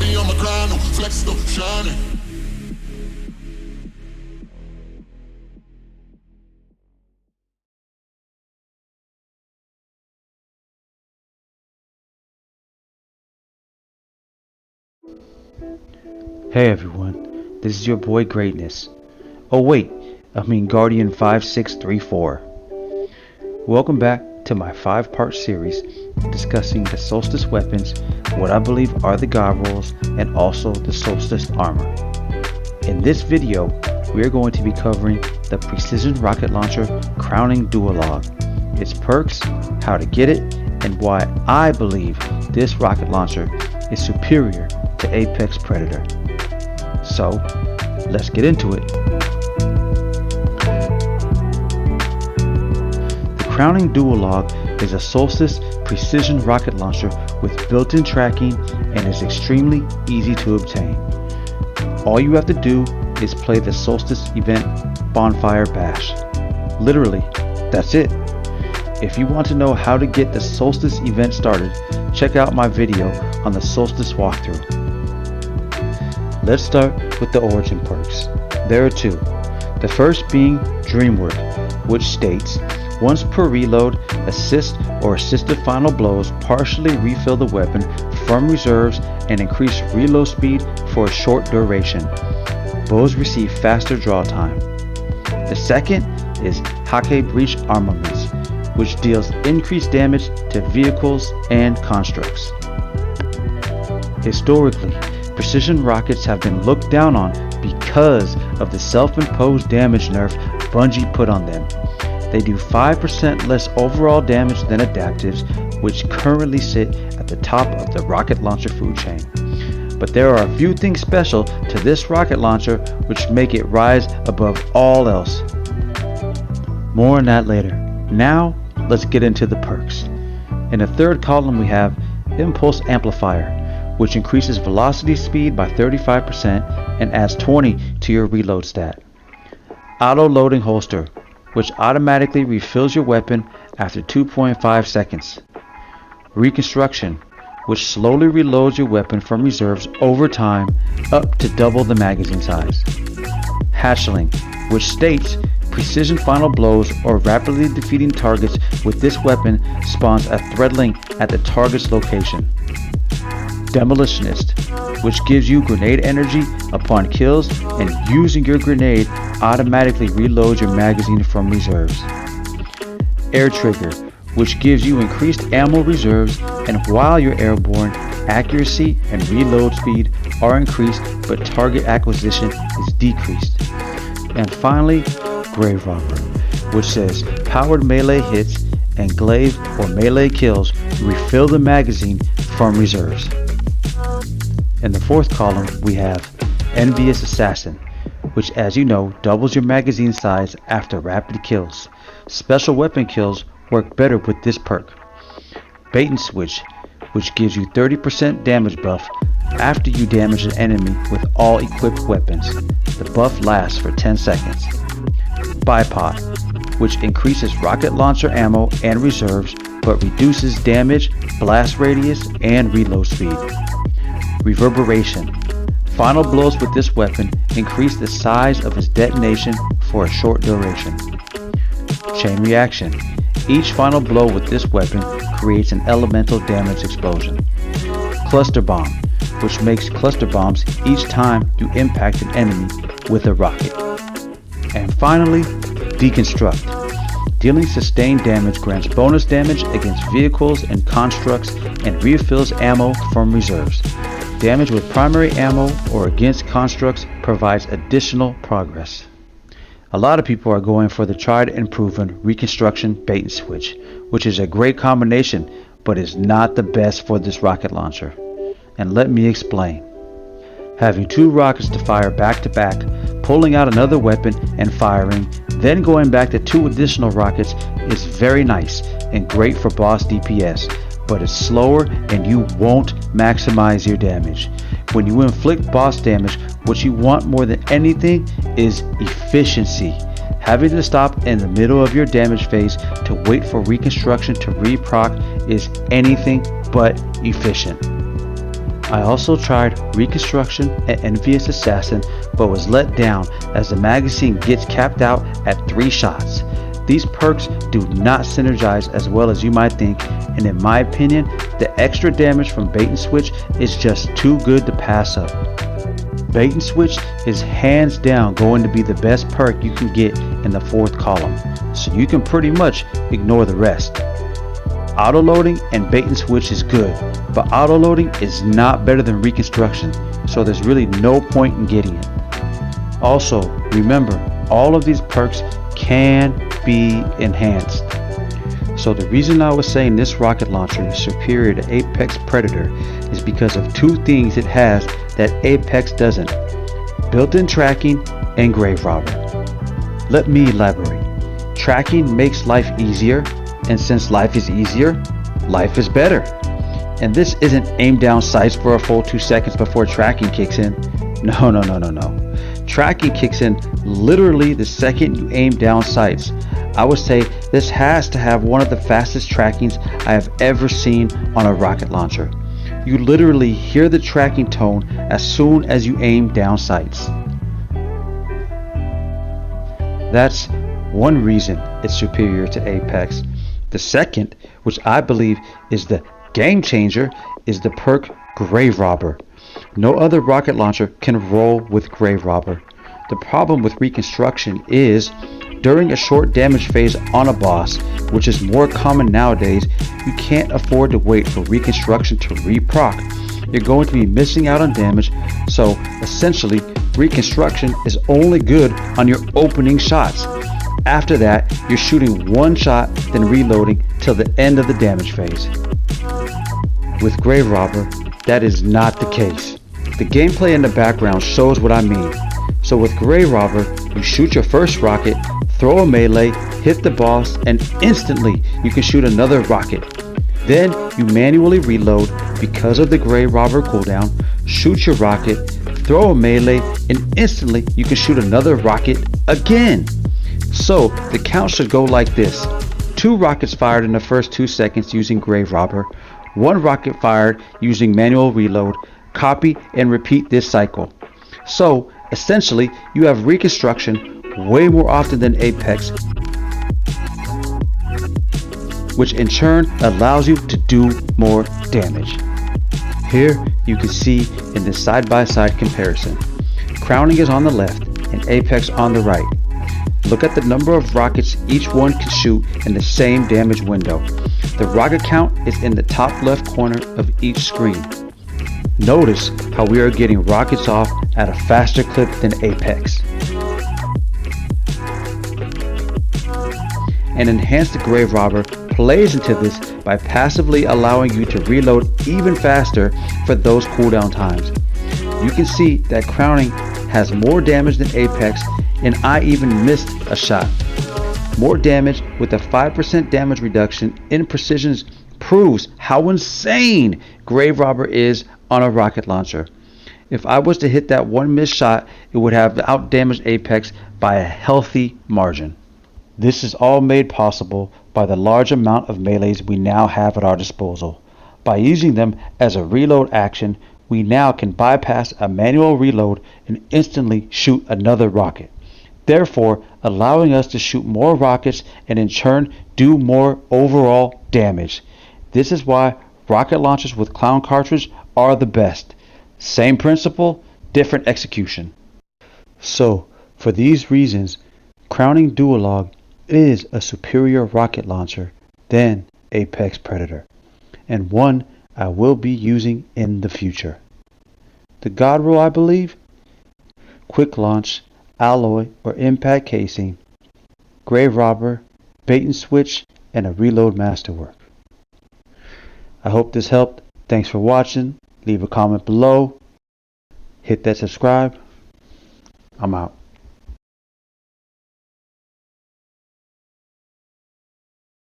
be on my grind, no flex, no shining. Hey everyone, this is your boy Greatt-Nuss. Oh wait, I mean Guardian 5634. Welcome back to my 5-part series discussing the Solstice weapons, what I believe are the god rolls, and also the Solstice armor. In this video, we are going to be covering the Precision Rocket Launcher Crowning Duologue, its perks, how to get it, and why I believe this rocket launcher is superior to Apex Predator. So, let's get into it. The Crowning Duologue is a Solstice precision rocket launcher with built-in tracking and is extremely easy to obtain. All you have to do is play the Solstice event Bonfire Bash. Literally, that's it. If you want to know how to get the Solstice event started, check out my video on the Solstice walkthrough. Let's start with the origin perks. There are two. The first being Dreamwork, which states, once per reload, assist or assisted final blows partially refill the weapon from reserves and increase reload speed for a short duration. Bows receive faster draw time. The second is Hake Breach Armaments, which deals increased damage to vehicles and constructs. Historically, precision rockets have been looked down on because of the self-imposed damage nerf Bungie put on them. They do 5% less overall damage than adaptives, which currently sit at the top of the rocket launcher food chain. But there are a few things special to this rocket launcher which make it rise above all else. More on that later. Now, let's get into the perks. In the third column we have Impulse Amplifier, which increases velocity speed by 35% and adds 20 to your reload stat. Auto Loading Holster, which automatically refills your weapon after 2.5 seconds. Reconstruction, which slowly reloads your weapon from reserves over time up to double the magazine size. Hatchling, which states precision final blows or rapidly defeating targets with this weapon spawns a threadling at the target's location. Demolitionist, which gives you grenade energy upon kills and using your grenade automatically reloads your magazine from reserves. Air Trigger, which gives you increased ammo reserves, and while you're airborne, accuracy and reload speed are increased but target acquisition is decreased. And finally, Grave Robber, which says powered melee hits and glaive or melee kills refill the magazine from reserves. In the fourth column we have Envious Assassin, which as you know doubles your magazine size after rapid kills. Special weapon kills work better with this perk. Bait and Switch, which gives you 30% damage buff after you damage an enemy with all equipped weapons. The buff lasts for 10 seconds. Bipod, which increases rocket launcher ammo and reserves but reduces damage, blast radius, and reload speed. Reverberation. Final blows with this weapon increase the size of its detonation for a short duration. Chain Reaction. Each final blow with this weapon creates an elemental damage explosion. Cluster Bomb, which makes cluster bombs each time you impact an enemy with a rocket. And finally, Deconstruct. Dealing sustained damage grants bonus damage against vehicles and constructs and refills ammo from reserves. Damage with primary ammo or against constructs provides additional progress. A lot of people are going for the tried and proven Reconstruction Bait and Switch, which is a great combination but is not the best for this rocket launcher. And let me explain. Having two rockets to fire back to back, pulling out another weapon and firing, then going back to two additional rockets is very nice and great for boss DPS, but it's slower and you won't maximize your damage. When you inflict boss damage, what you want more than anything is efficiency. Having to stop in the middle of your damage phase to wait for reconstruction to reproc is anything but efficient. I also tried Reconstruction and Envious Assassin, but was let down as the magazine gets capped out at 3 shots. These perks do not synergize as well as you might think, and in my opinion, the extra damage from Bait and Switch is just too good to pass up. Bait and Switch is hands down going to be the best perk you can get in the 4th column, so you can pretty much ignore the rest. Autoloading and Bait and Switch is good, but autoloading is not better than Reconstruction, so there's really no point in getting it. Also, remember, all of these perks can be enhanced. So the reason I was saying this rocket launcher is superior to Apex Predator is because of 2 things it has that Apex doesn't: built-in tracking and Grave Robber. Let me elaborate. Tracking makes life easier, and since life is easier, life is better. And this isn't aim down sights for a full 2 seconds before tracking kicks in. No. Tracking kicks in literally the second you aim down sights. I would say this has to have one of the fastest trackings I have ever seen on a rocket launcher. You literally hear the tracking tone as soon as you aim down sights. That's one reason it's superior to Apex. The second, which I believe is the game changer, is the perk Grave Robber. No other rocket launcher can roll with Grave Robber. The problem with Reconstruction is, during a short damage phase on a boss, which is more common nowadays, you can't afford to wait for Reconstruction to re-proc. You're going to be missing out on damage, so essentially Reconstruction is only good on your opening shots. After that, you're shooting 1 shot, then reloading till the end of the damage phase. With Grave Robber, that is not the case. The gameplay in the background shows what I mean. So with Grave Robber, you shoot your first rocket, throw a melee, hit the boss, and instantly you can shoot another rocket. Then you manually reload because of the Grave Robber cooldown, shoot your rocket, throw a melee, and instantly you can shoot another rocket again. So the count should go like this: 2 rockets fired in the first 2 seconds using Grave Robber, 1 rocket fired using manual reload, copy and repeat this cycle. So essentially you have Reconstruction way more often than Apex, which in turn allows you to do more damage. Here you can see in this side-by-side comparison. Crowning is on the left and Apex on the right. Look at the number of rockets each one can shoot in the same damage window. The rocket count is in the top left corner of each screen. Notice how we are getting rockets off at a faster clip than Apex. And Enhanced Grave Robber plays into this by passively allowing you to reload even faster for those cooldown times. You can see that Crowning has more damage than Apex, and I even missed a shot. More damage with a 5% damage reduction in precisions proves how insane Grave Robber is on a rocket launcher. If I was to hit that 1 missed shot, it would have outdamaged Apex by a healthy margin. This is all made possible by the large amount of melees we now have at our disposal. By using them as a reload action, we now can bypass a manual reload and instantly shoot another rocket, therefore allowing us to shoot more rockets and in turn do more overall damage. This is why rocket launchers with clown cartridge are the best. Same principle, different execution. So, for these reasons, Crowning Duologue is a superior rocket launcher than Apex Predator, and one I will be using in the future. The God rule, I believe: quick launch, alloy or impact casing, Grave Robber, bait and switch, and a reload masterwork. I hope this helped. Thanks for watching. Leave a comment below. Hit that subscribe. I'm out.